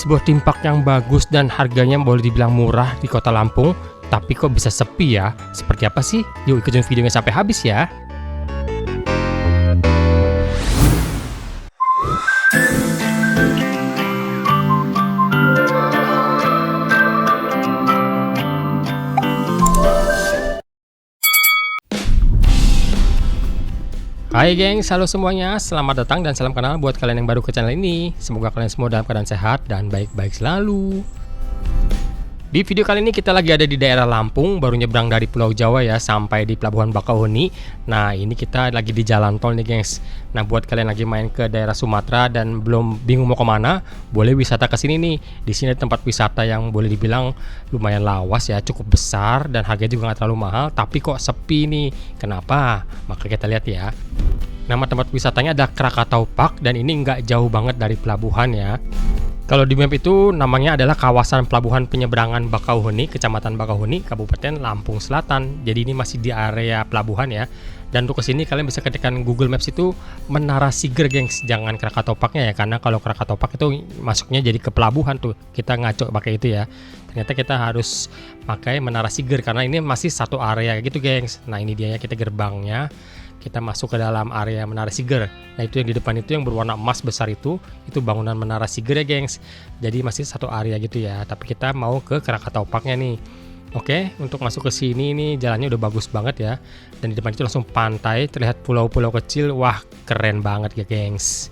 sebuah theme park yang bagus dan harganya boleh dibilang murah di kota Lampung, tapi kok bisa sepi ya? Seperti apa sih? Yuk ikutin videonya sampai habis ya. Hai gengs, halo semuanya, selamat datang dan salam kenal buat kalian yang baru ke channel ini. Semoga kalian semua dalam keadaan sehat dan baik-baik selalu. Di video kali ini kita lagi ada di daerah Lampung, baru nyebrang dari Pulau Jawa ya sampai di Pelabuhan Bakauheni. Nah ini kita lagi di jalan tol nih gengs. Nah buat kalian lagi main ke daerah Sumatera dan belum bingung mau kemana, boleh wisata ke sini nih. Di sini ada tempat wisata yang boleh dibilang lumayan lawas ya, cukup besar dan harganya juga nggak terlalu mahal. Tapi kok sepi nih, kenapa? Maka kita lihat ya. Nama tempat wisatanya adalah Krakatau Park dan ini nggak jauh banget dari pelabuhan ya. Kalau di map itu namanya adalah kawasan pelabuhan penyeberangan Bakauheni, Kecamatan Bakauheni, Kabupaten Lampung Selatan. Jadi ini masih di area pelabuhan ya. Dan untuk kesini kalian bisa ketikkan Google Maps itu Menara Siger gengs, jangan Krakatau Parknya ya, karena kalau Krakatau Park itu masuknya jadi ke pelabuhan tuh. Kita ngaco pakai itu ya. Ternyata kita harus pakai Menara Siger karena ini masih satu area gitu gengs. Nah ini dia ya, kita gerbangnya. Kita masuk ke dalam area Menara Siger. Nah itu yang di depan itu yang berwarna emas besar itu bangunan Menara Siger ya gengs. Jadi masih satu area gitu ya. Tapi kita mau ke Krakatau Parknya nih. Oke, untuk masuk ke sini nih jalannya udah bagus banget ya. Dan di depan itu langsung pantai, terlihat pulau-pulau kecil. Wah keren banget ya gengs.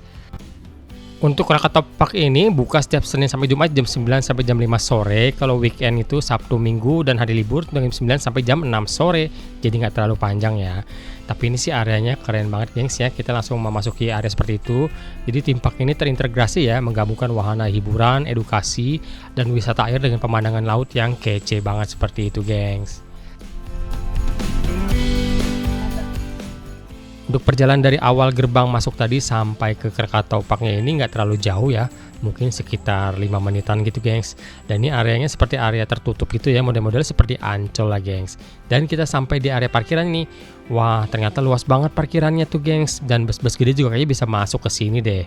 Untuk Krakatau Park ini buka setiap Senin sampai Jumat jam 9 sampai jam 5 sore. Kalau weekend itu Sabtu, Minggu, dan hari libur jam 9 sampai jam 6 sore. Jadi nggak terlalu panjang ya. Tapi ini sih areanya keren banget gengs ya. Kita langsung memasuki area seperti itu. Jadi theme park ini terintegrasi ya, menggabungkan wahana hiburan, edukasi, dan wisata air dengan pemandangan laut yang kece banget seperti itu gengs. Untuk perjalanan dari awal gerbang masuk tadi sampai ke Krakatau Parknya ini nggak terlalu jauh ya, mungkin sekitar 5 menitan gitu gengs. Dan ini areanya seperti area tertutup gitu ya, model-model seperti Ancol lah gengs. Dan kita sampai di area parkiran ini, wah ternyata luas banget parkirannya tuh gengs. Dan bus-bus gede juga kayaknya bisa masuk ke sini deh.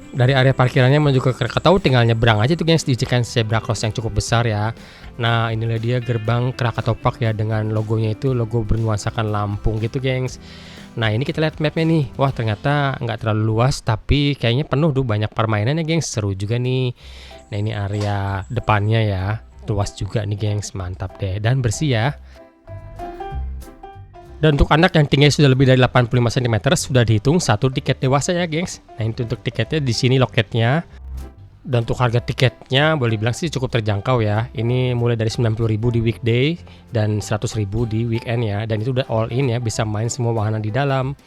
Dari area parkirannya menuju ke Krakatau tinggal nyebrang aja tuh gengs di Chicken Zebra Cross yang cukup besar ya. Nah inilah dia gerbang Krakatau Park ya, dengan logonya itu logo bernuansakan Lampung gitu gengs. Nah ini kita lihat mapnya nih, wah ternyata nggak terlalu luas tapi kayaknya penuh tuh, banyak permainannya gengs, seru juga nih. Nah ini area depannya ya, luas juga nih gengs, mantap deh dan bersih ya. Dan untuk anak yang tingginya sudah lebih dari 85 cm sudah dihitung satu tiket dewasa ya gengs. Nah itu untuk tiketnya, di sini loketnya. Dan untuk harga tiketnya boleh bilang sih cukup terjangkau ya. Ini mulai dari 90.000 di weekday dan 100.000 di weekend ya. Dan itu udah all in ya, bisa main semua wahana di dalam.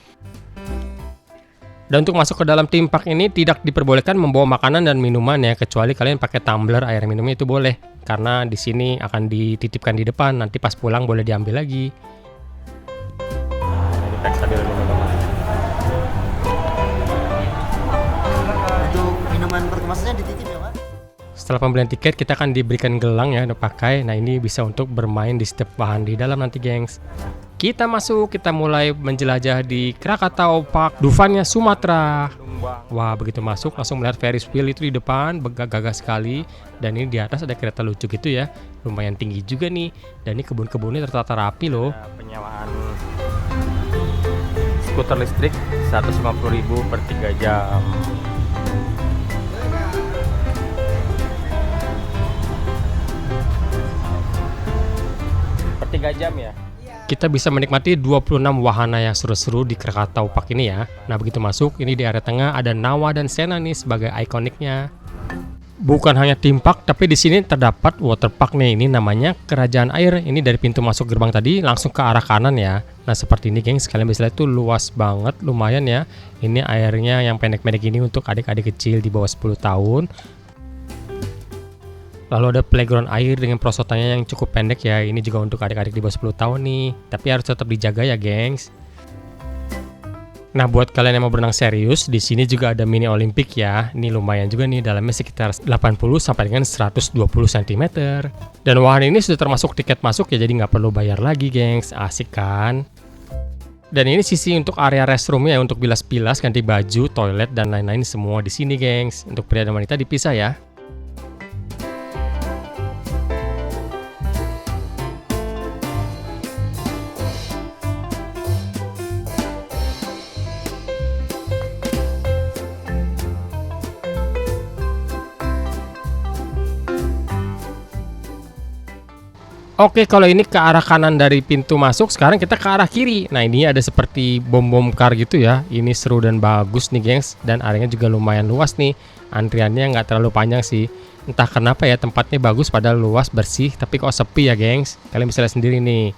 Dan untuk masuk ke dalam theme park ini tidak diperbolehkan membawa makanan dan minuman ya, kecuali kalian pakai tumbler air minumnya itu boleh. Karena di sini akan dititipkan di depan, nanti pas pulang boleh diambil lagi. Untuk minuman berkemasannya dititip ya Pak? Setelah pembelian tiket kita akan diberikan gelang ya untuk pakai. Nah ini bisa untuk bermain di setiap wahana di dalam nanti gengs. Kita masuk, kita mulai menjelajah di Krakatau Park Dufanya Sumatera. Wah begitu masuk langsung melihat Ferris wheel itu di depan, gagah sekali. Dan ini di atas ada kereta lucu gitu ya, lumayan tinggi juga nih. Dan ini kebun-kebunnya tertata rapi loh. Penyewaan skuter listrik 150.000 per 3 jam. Per 3 jam ya. Kita bisa menikmati 26 wahana yang seru-seru di Krakatau Park ini ya. Nah begitu masuk, ini di area tengah ada Nawa dan Sena nih sebagai ikoniknya. Bukan hanya theme park, tapi di sini terdapat water park nih. Ini namanya Kerajaan Air. Ini dari pintu masuk gerbang tadi langsung ke arah kanan ya. Nah seperti ini gengs, kalian bisa lihat tuh luas banget, lumayan ya. Ini airnya yang pendek-pendek ini untuk adik-adik kecil di bawah 10 tahun. Lalu ada playground air dengan perosotannya yang cukup pendek ya. Ini juga untuk adik-adik di bawah 10 tahun nih. Tapi harus tetap dijaga ya gengs. Nah buat kalian yang mau berenang serius, di sini juga ada mini Olimpik ya. Ini lumayan juga nih, dalamnya sekitar 80 sampai dengan 120 cm. Dan wahana ini sudah termasuk tiket masuk ya, jadi nggak perlu bayar lagi gengs. Asik kan? Dan ini sisi untuk area restroomnya ya, untuk bilas-bilas, ganti baju, toilet, dan lain-lain semua di sini, gengs. Untuk pria dan wanita dipisah ya. Oke, kalau ini ke arah kanan dari pintu masuk, sekarang kita ke arah kiri. Nah, ini ada seperti bom-bom car gitu ya. Ini seru dan bagus nih, gengs. Dan areanya juga lumayan luas nih. Antriannya nggak terlalu panjang sih. Entah kenapa ya, tempatnya bagus, padahal luas, bersih. Tapi kok sepi ya, gengs. Kalian bisa lihat sendiri nih.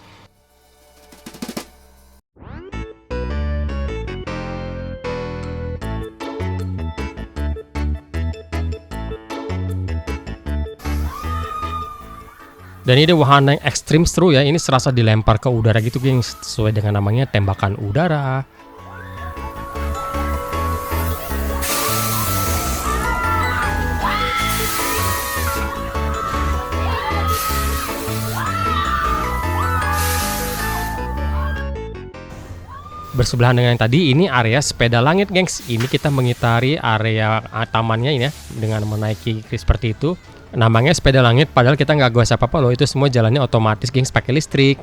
Dan ini wahana yang ekstrim seru ya, ini serasa dilempar ke udara gitu, gengs, sesuai dengan namanya tembakan udara. Bersebelahan dengan yang tadi, ini area sepeda langit, gengs. Ini kita mengitari area tamannya ini ya, dengan menaiki seperti itu. Namanya sepeda langit, padahal kita nggak goes apa-apa loh. Itu semua jalannya otomatis, gengs, pakai listrik.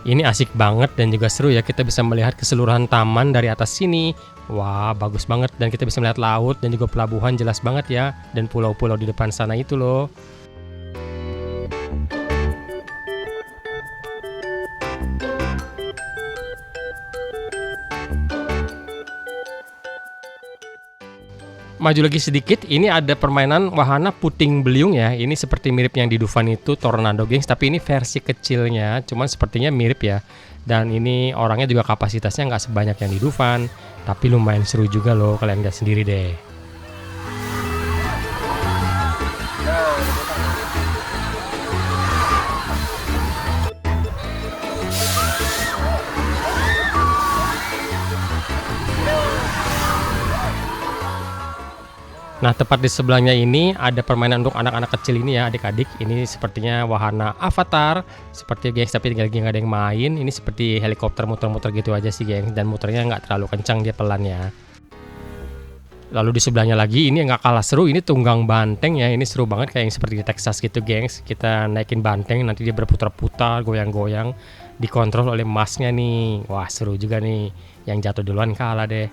Ini asik banget dan juga seru ya. Kita bisa melihat keseluruhan taman dari atas sini. Wah, bagus banget. Dan kita bisa melihat laut dan juga pelabuhan, jelas banget ya. Dan pulau-pulau di depan sana itu loh. Maju lagi sedikit, ini ada permainan wahana puting beliung ya. Ini seperti mirip yang di Dufan itu, Tornado, gengs, tapi ini versi kecilnya, cuman sepertinya mirip ya. Dan ini orangnya juga kapasitasnya nggak sebanyak yang di Dufan, tapi lumayan seru juga loh, kalian lihat sendiri deh. Nah, tepat di sebelahnya ini ada permainan untuk anak-anak kecil ini ya, adik-adik. Ini sepertinya wahana Avatar, seperti gengs, tapi lagi nggak ada yang main. Ini seperti helikopter muter-muter gitu aja sih, gengs, dan muternya nggak terlalu kencang, dia pelan ya. Lalu di sebelahnya lagi, ini nggak kalah seru, ini tunggang banteng ya. Ini seru banget, kayak yang seperti di Texas gitu, gengs. Kita naikin banteng, nanti dia berputar-putar, goyang-goyang, dikontrol oleh masnya nih. Wah, seru juga nih. Yang jatuh duluan kalah deh.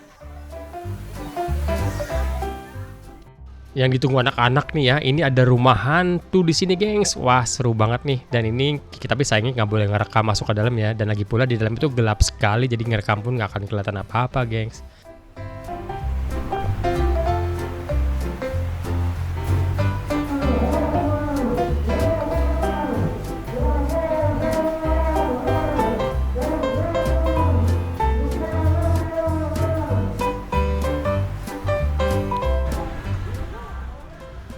Yang ditunggu anak-anak nih ya, ini ada rumah hantu di sini, gengs. Wah, seru banget nih. Dan ini kita sayangnya nggak boleh ngerekam masuk ke dalam ya. Dan lagi pula di dalam itu gelap sekali, jadi ngerekam pun nggak akan kelihatan apa-apa, gengs.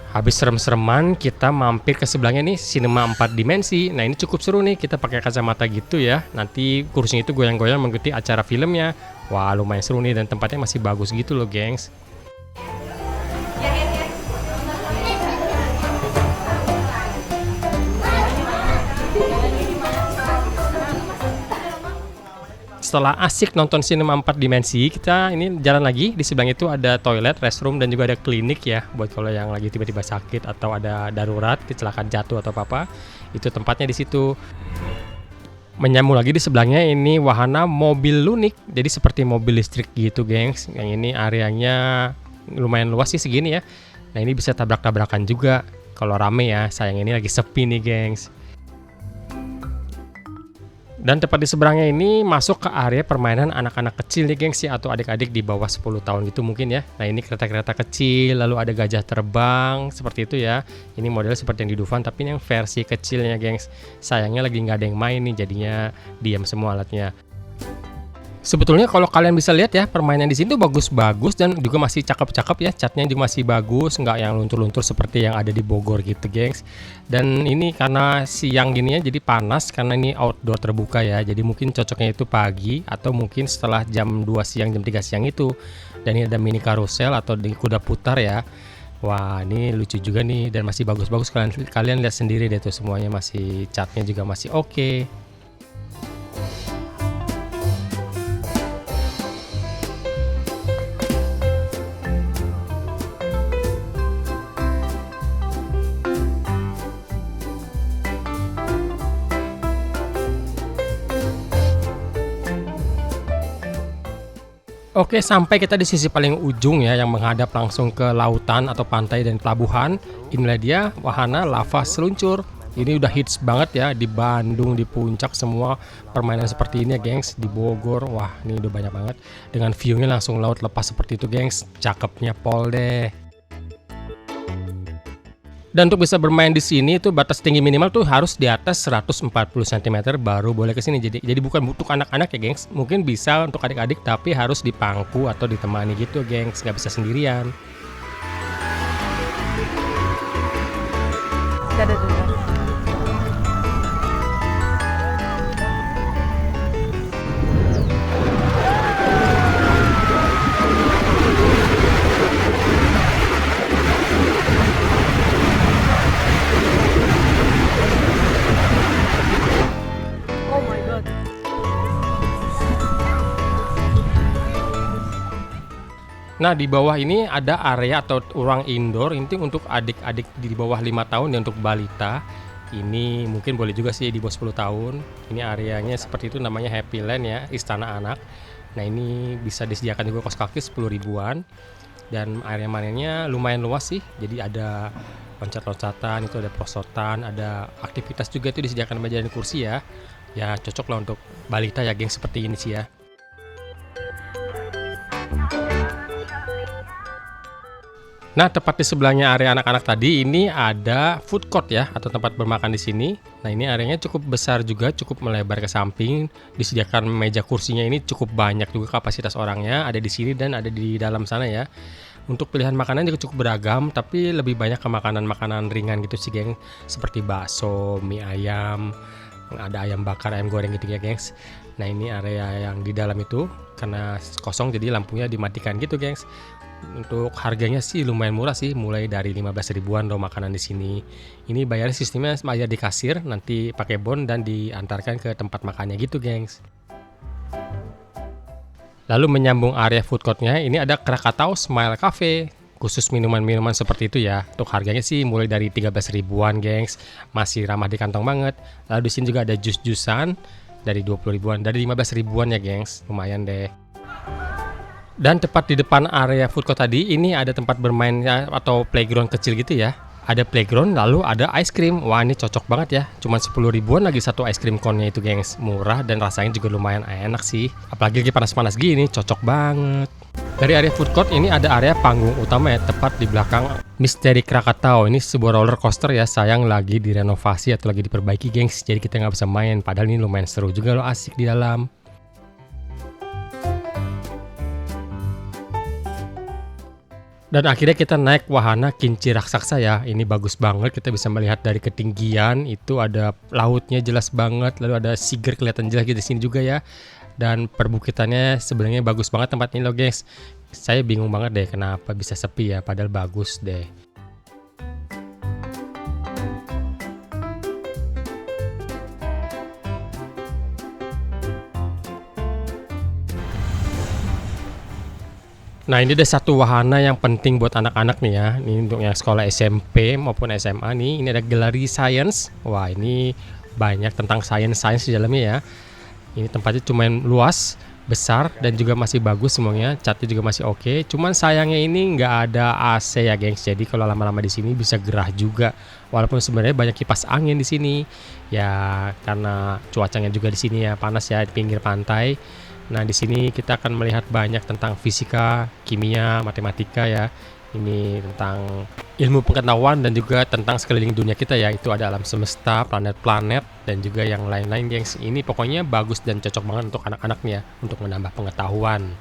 Habis serem-sereman, kita mampir ke sebelahnya nih, Cinema 4 dimensi. Nah, ini cukup seru nih, kita pakai kacamata gitu ya. Nanti kursinya itu goyang-goyang mengikuti acara filmnya. Wah, lumayan seru nih, dan tempatnya masih bagus gitu loh, gengs. Setelah asik nonton Cinema 4 dimensi, kita ini jalan lagi. Di sebelahnya itu ada toilet, restroom, dan juga ada klinik ya, buat kalau yang lagi tiba-tiba sakit atau ada darurat, kecelakaan jatuh atau apa-apa, itu tempatnya di situ. Menyambung lagi di sebelahnya ini wahana mobil lunik, jadi seperti mobil listrik gitu, gengs. Yang ini areanya lumayan luas sih, segini ya. Nah, ini bisa tabrak-tabrakan juga kalau rame ya. Sayang ini lagi sepi nih, gengs. Dan tepat di seberangnya ini masuk ke area permainan anak-anak kecil nih, gengs ya, atau adik-adik di bawah 10 tahun gitu mungkin ya. Nah, ini kereta-kereta kecil, lalu ada gajah terbang, seperti itu ya. Ini model seperti yang di Dufan, tapi ini yang versi kecilnya, gengs. Sayangnya lagi nggak ada yang main nih, jadinya diam semua alatnya. Sebetulnya kalau kalian bisa lihat ya, permainan di sini tuh bagus-bagus dan juga masih cakep-cakep ya, catnya juga masih bagus, nggak yang luntur-luntur seperti yang ada di Bogor gitu, gengs. Dan ini karena siang gini ya, jadi panas karena ini outdoor terbuka ya, jadi mungkin cocoknya itu pagi atau mungkin setelah jam 2 siang, jam 3 siang itu. Dan ini ada mini karusel atau di kuda putar ya. Wah, ini lucu juga nih dan masih bagus-bagus, kalian lihat sendiri deh tuh, semuanya masih catnya juga masih oke. Oke, sampai kita di sisi paling ujung ya, yang menghadap langsung ke lautan atau pantai dan pelabuhan. Inilah dia wahana lava seluncur. Ini udah hits banget ya di Bandung, di puncak, semua permainan seperti ini ya gengs. Di Bogor, wah ini udah banyak banget. Dengan view-nya langsung laut lepas seperti itu gengs. Cakepnya pol deh. Dan untuk bisa bermain di sini itu batas tinggi minimal tuh harus di atas 140 cm baru boleh ke sini. Jadi bukan untuk anak-anak ya, gengs. Mungkin bisa untuk adik-adik tapi harus dipangku atau ditemani gitu, gengs. Nggak bisa sendirian. Nah, di bawah ini ada area atau ruang indoor ini untuk adik-adik di bawah 5 tahun dan untuk balita. Ini mungkin boleh juga sih di bawah 10 tahun. Ini areanya seperti itu, namanya Happy Land ya, Istana Anak. Nah, ini bisa disediakan juga kos kaki 10 ribuan. Dan area mainnya lumayan luas sih. Jadi ada loncat-loncatan, itu ada prosotan, ada aktivitas juga itu disediakan meja dan kursi ya. Ya cocok lah untuk balita ya, geng, seperti ini sih ya. Nah, tepat di sebelahnya area anak-anak tadi ini ada food court ya, atau tempat bermakan di sini. Nah, ini areanya cukup besar juga, cukup melebar ke samping. Disediakan meja kursinya ini cukup banyak juga kapasitas orangnya, ada di sini dan ada di dalam sana ya. Untuk pilihan makanan juga cukup beragam, tapi lebih banyak ke makanan-makanan ringan gitu sih, geng. Seperti bakso, mie ayam, ada ayam bakar, ayam goreng gitu ya, gengs. Nah, ini area yang di dalam itu karena kosong jadi lampunya dimatikan gitu, gengs. Untuk harganya sih lumayan murah sih, mulai dari 15 ribuan loh makanan di sini. Ini bayar sistemnya bayar di kasir, nanti pakai bon dan diantarkan ke tempat makannya gitu, gengs. Lalu menyambung area food courtnya, ini ada Krakatau Smile Cafe, khusus minuman-minuman seperti itu ya. Untuk harganya sih mulai dari 13 ribuan, gengs. Masih ramah di kantong banget. Lalu di sini juga ada jus-jusan dari 20 ribuan, dari 15 ribuan ya, gengs. Lumayan deh. Dan tepat di depan area food court tadi, ini ada tempat bermainnya atau playground kecil gitu ya. Ada playground, lalu ada ice cream. Wah, ini cocok banget ya. Cuman 10 ribuan lagi satu ice cream cone-nya itu, gengs. Murah dan rasanya juga lumayan enak sih. Apalagi lagi panas-panas gini, cocok banget. Dari area food court ini ada area panggung utama ya, tepat di belakang Misteri Krakatau. Ini sebuah roller coaster ya, sayang lagi direnovasi atau lagi diperbaiki, gengs. Jadi kita nggak bisa main, padahal ini lumayan seru juga loh, asik di dalam. Dan akhirnya kita naik wahana Kinci Raksasa ya. Ini bagus banget, kita bisa melihat dari ketinggian, itu ada lautnya jelas banget, lalu ada siger kelihatan jelas di sini juga ya. Dan perbukitannya sebenarnya bagus banget tempat ini loh, guys. Saya bingung banget deh kenapa bisa sepi ya, padahal bagus deh. Nah, ini ada satu wahana yang penting buat anak-anak nih ya. Ini untuk yang sekolah SMP maupun SMA nih. Ini ada galeri science. Wah, ini banyak tentang sains di dalamnya ya. Ini tempatnya cuma luas, besar, dan juga masih bagus semuanya. Catnya juga masih oke. Cuman sayangnya ini nggak ada AC ya, gengs. Jadi kalau lama-lama di sini bisa gerah juga. Walaupun sebenarnya banyak kipas angin di sini. Ya, karena cuacanya juga di sini ya panas ya, di pinggir pantai. Nah, di sini kita akan melihat banyak tentang fisika, kimia, matematika ya. Ini tentang ilmu pengetahuan dan juga tentang sekeliling dunia kita ya. Itu ada alam semesta, planet-planet, dan juga yang lain-lain, gengs. Ini pokoknya bagus dan cocok banget untuk anak-anaknya, untuk menambah pengetahuan.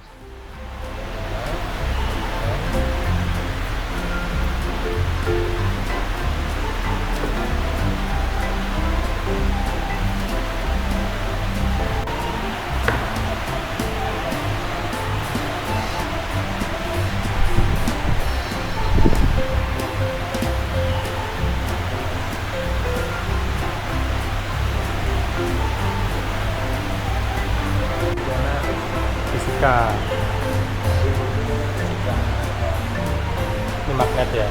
Jessica. Ini magnet ya.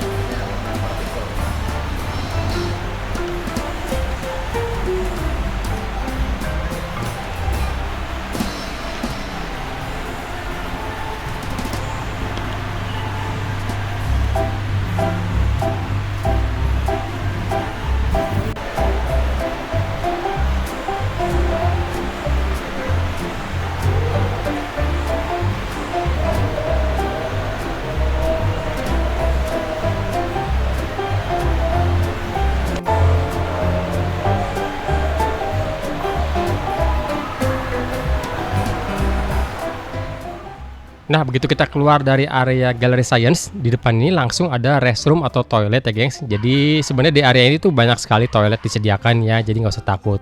Nah, begitu kita keluar dari area Gallery Science, di depan ini langsung ada restroom atau toilet ya, gengs. Jadi sebenarnya di area ini tuh banyak sekali toilet disediakan ya, jadi nggak usah takut.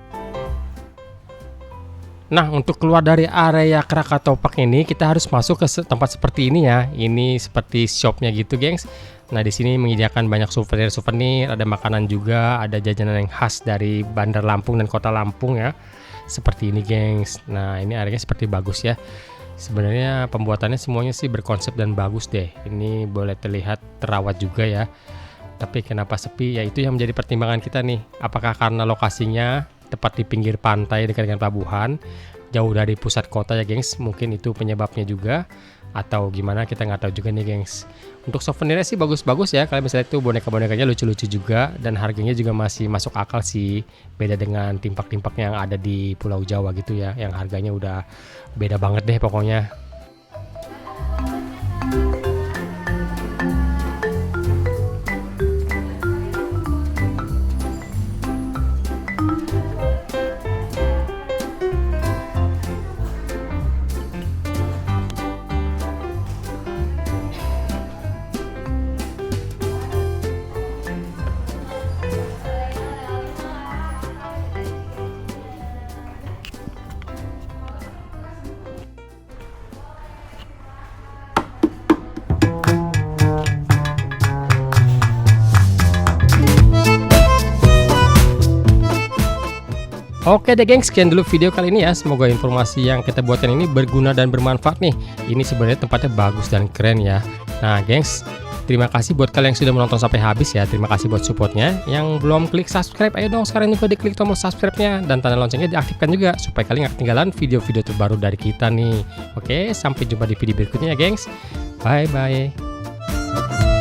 Nah, untuk keluar dari area Krakatau Park ini, kita harus masuk ke tempat seperti ini ya. Ini seperti shopnya gitu, gengs. Nah, di sini menyediakan banyak souvenir, ada makanan juga, ada jajanan yang khas dari Bandar Lampung dan Kota Lampung ya. Seperti ini, gengs. Nah, ini areanya seperti bagus ya. Sebenarnya pembuatannya semuanya sih berkonsep dan bagus deh. Ini boleh terlihat terawat juga ya. Tapi kenapa sepi? Ya itu yang menjadi pertimbangan kita nih. Apakah karena lokasinya tepat di pinggir pantai dekat dengan pelabuhan, jauh dari pusat kota ya, gengs? Mungkin itu penyebabnya juga. Atau gimana, kita nggak tahu juga nih, gengs. Untuk souvenirnya sih bagus-bagus ya. Kalian misalnya itu boneka-bonekanya lucu-lucu juga, dan harganya juga masih masuk akal sih. Beda dengan timpak-timpak yang ada di Pulau Jawa gitu ya, yang harganya udah beda banget deh pokoknya. Oke deh, gengs, sekian dulu video kali ini ya. Semoga informasi yang kita buatkan ini berguna dan bermanfaat nih. Ini sebenarnya tempatnya bagus dan keren ya. Nah, gengs, terima kasih buat kalian yang sudah menonton sampai habis ya. Terima kasih buat supportnya. Yang belum klik subscribe, ayo dong sekarang juga diklik tombol subscribe-nya. Dan tanda loncengnya diaktifkan juga, supaya kalian gak ketinggalan video-video terbaru dari kita nih. Oke, sampai jumpa di video berikutnya ya, gengs. Bye-bye.